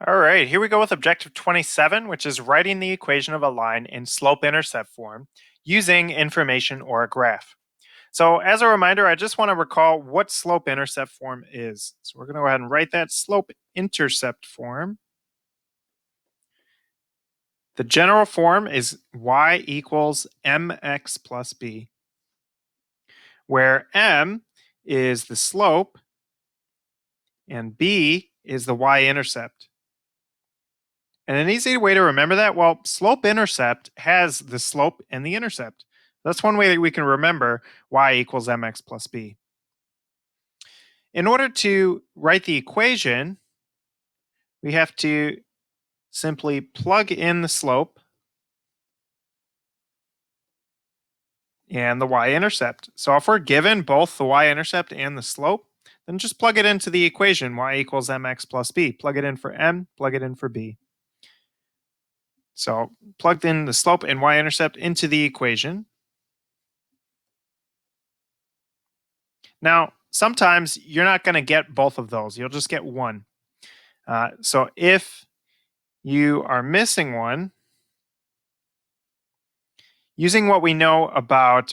All right, here we go with objective 27, which is writing the equation of a line in slope-intercept form using information or a graph. So as a reminder, I just want to recall what slope-intercept form is. So we're going to go ahead and write that slope-intercept form. The general form is y equals mx plus b, where m is the slope and b is the y-intercept. And an easy way to remember that, well, slope-intercept has the slope and the intercept. That's one way that we can remember y equals mx plus b. In order to write the equation, we have to simply plug in the slope and the y-intercept. So if we're given both the y-intercept and the slope, then just plug it into the equation, y equals mx plus b. Plug it in for m, plug it in for b. So plugged in the slope and y-intercept into the equation. Now, sometimes you're not going to get both of those. You'll just get one. So if you are missing one, using what we know about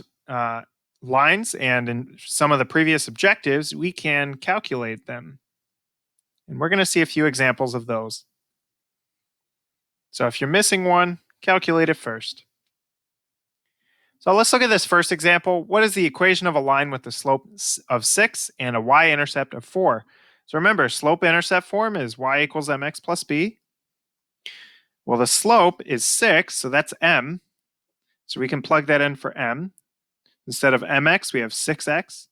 lines and in some of the previous objectives, we can calculate them. And we're going to see a few examples of those. So if you're missing one, calculate it first. So let's look at this first example. What is the equation of a line with a slope of 6 and a y-intercept of 4? So remember, slope-intercept form is y equals mx plus b. Well, the slope is 6, so that's m. So we can plug that in for m. Instead of mx, we have 6x.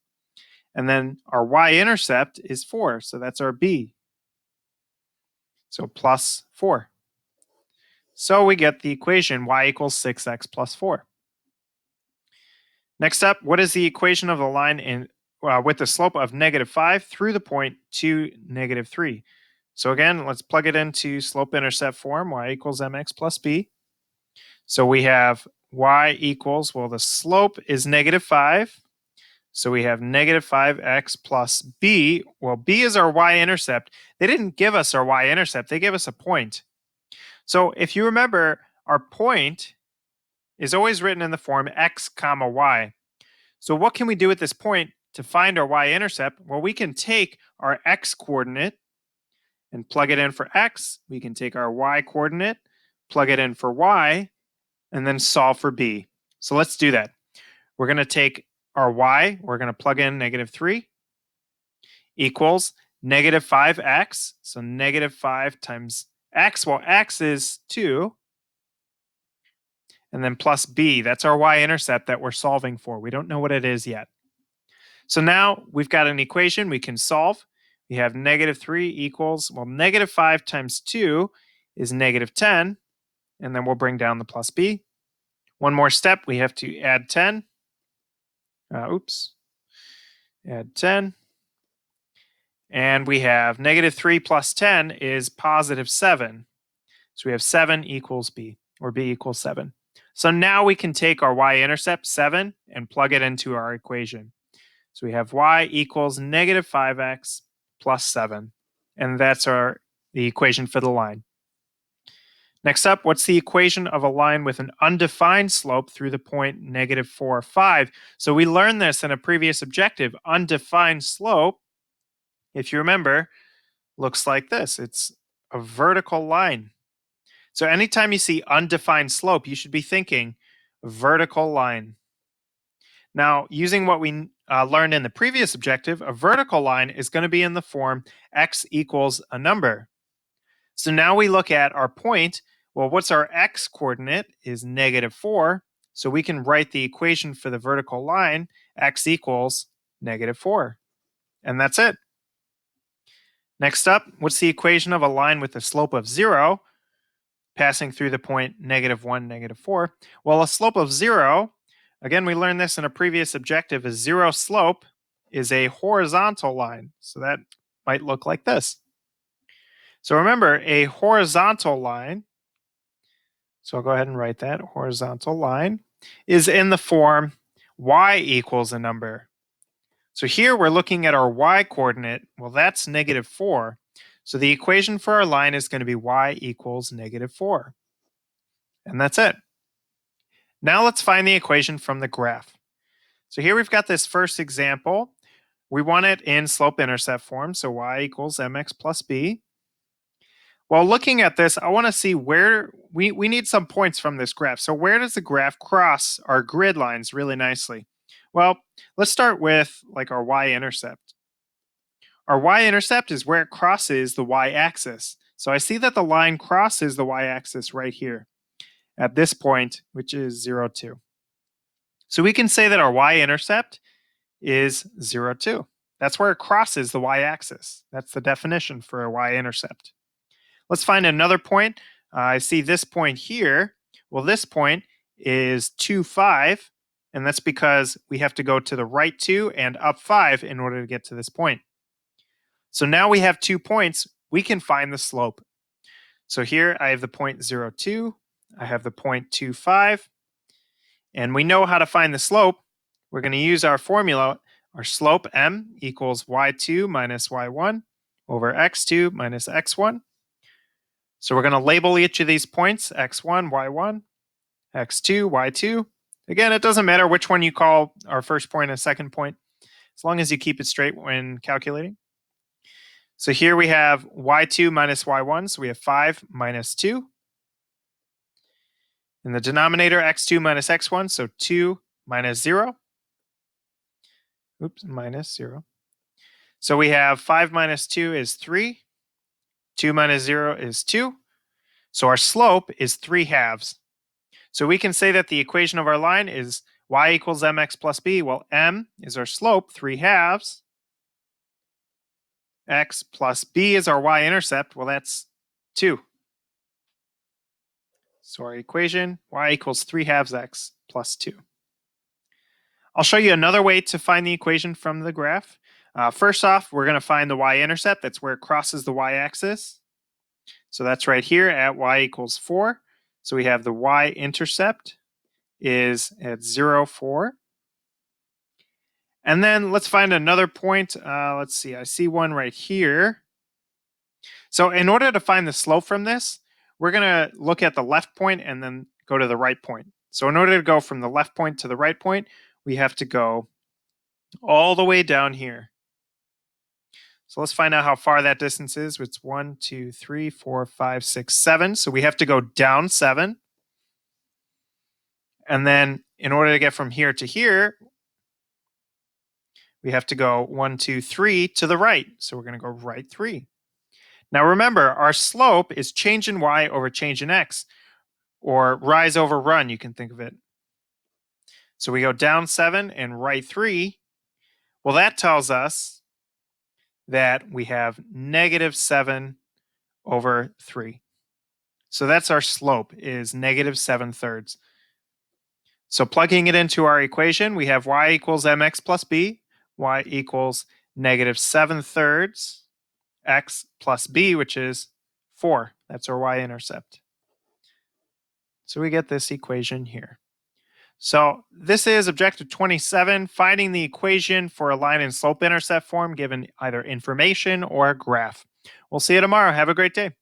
And then our y-intercept is 4, so that's our b. So plus 4. So we get the equation y equals 6x plus 4. Next up, what is the equation of the line with the slope of -5 through the point 2, -3? So again, let's plug it into slope-intercept form, y equals mx plus b. So we have y equals, well, the slope is -5. So we have -5x plus b. Well, b is our y-intercept. They didn't give us our y-intercept. They gave us a point. So if you remember, our point is always written in the form x comma y. So what can we do at this point to find our y-intercept? Well, we can take our x-coordinate and plug it in for x. We can take our y-coordinate, plug it in for y, and then solve for b. So let's do that. We're going to take our y, we're going to plug in -3 equals -5x. So -5 times x, well, x is 2. And then plus b, that's our y-intercept that we're solving for. We don't know what it is yet. So now we've got an equation we can solve. We have -3 equals, well, -5 times 2 is -10. And then we'll bring down the plus b. One more step, we have to add 10. Add 10. And we have -3 plus 10 is +7. So we have 7 equals b, or b equals 7. So now we can take our y-intercept, 7, and plug it into our equation. So we have y equals -5x plus 7. And that's the equation for the line. Next up, what's the equation of a line with an undefined slope through the point -4, 5? So we learned this in a previous objective. Undefined slope, if you remember, looks like this. It's a vertical line. So anytime you see undefined slope, you should be thinking vertical line. Now, using what we learned in the previous objective, a vertical line is going to be in the form x equals a number. So now we look at our point. Well, what's our x coordinate is -4. So we can write the equation for the vertical line, x equals -4. And that's it. Next up, what's the equation of a line with a slope of 0? Passing through the point -1, -4. Well, a slope of 0, again, we learned this in a previous objective, a 0 slope is a horizontal line. So that might look like this. So remember, a horizontal line, so I'll go ahead and write that, horizontal line, is in the form y equals a number. So here we're looking at our y coordinate. Well, that's -4. So the equation for our line is going to be y equals -4. And that's it. Now let's find the equation from the graph. So here we've got this first example. We want it in slope-intercept form, so y equals mx plus b. While looking at this, I want to see where we need some points from this graph. So where does the graph cross our grid lines really nicely? Well, let's start with like our y-intercept. Our y-intercept is where it crosses the y-axis. So I see that the line crosses the y-axis right here at this point, which is 0, 2. So we can say that our y-intercept is 0, 2. That's where it crosses the y-axis. That's the definition for a y-intercept. Let's find another point. I see this point here. Well, this point is 2, 5, and that's because we have to go to the right 2 and up 5 in order to get to this point. So now we have 2 points. We can find the slope. So here I have the point 0, 2. I have the point 2, 5. And we know how to find the slope. We're going to use our formula. Our slope m equals y2 minus y1 over x2 minus x1. So we're going to label each of these points x1, y1, x2, y2. Again, it doesn't matter which one you call our first point and second point, as long as you keep it straight when calculating. So here we have y2 minus y1, so we have 5 minus 2. In the denominator, x2 minus x1, so 2 minus 0. Oops, minus 0. So we have 5 minus 2 is 3. 2 minus 0 is 2. So our slope is 3 halves. So we can say that the equation of our line is y equals mx plus b. Well, m is our slope, 3 halves. X plus b is our y-intercept. Well, that's 2. So our equation, y equals 3 halves x plus 2. I'll show you another way to find the equation from the graph. First off, we're going to find the y-intercept. That's where it crosses the y-axis. So that's right here at y equals 4. So we have the y-intercept is at 0, 4. And then let's find another point. Let's see, I see one right here. So in order to find the slope from this, we're going to look at the left point and then go to the right point. So in order to go from the left point to the right point, we have to go all the way down here. So let's find out how far that distance is. It's 1, 2, 3, 4, 5, 6, 7. So we have to go down 7. And then in order to get from here to here, we have to go 1, 2, 3 to the right. So we're going to go right 3. Now remember, our slope is change in y over change in x, or rise over run, you can think of it. So we go down 7 and right 3. Well, that tells us that we have -7 over 3. So that's our slope, is -7/3. So plugging it into our equation, we have y equals mx plus b. Y equals -7/3 x plus b, which is 4. That's our y-intercept. So we get this equation here. So this is objective 27, finding the equation for a line in slope-intercept form given either information or a graph. We'll see you tomorrow. Have a great day.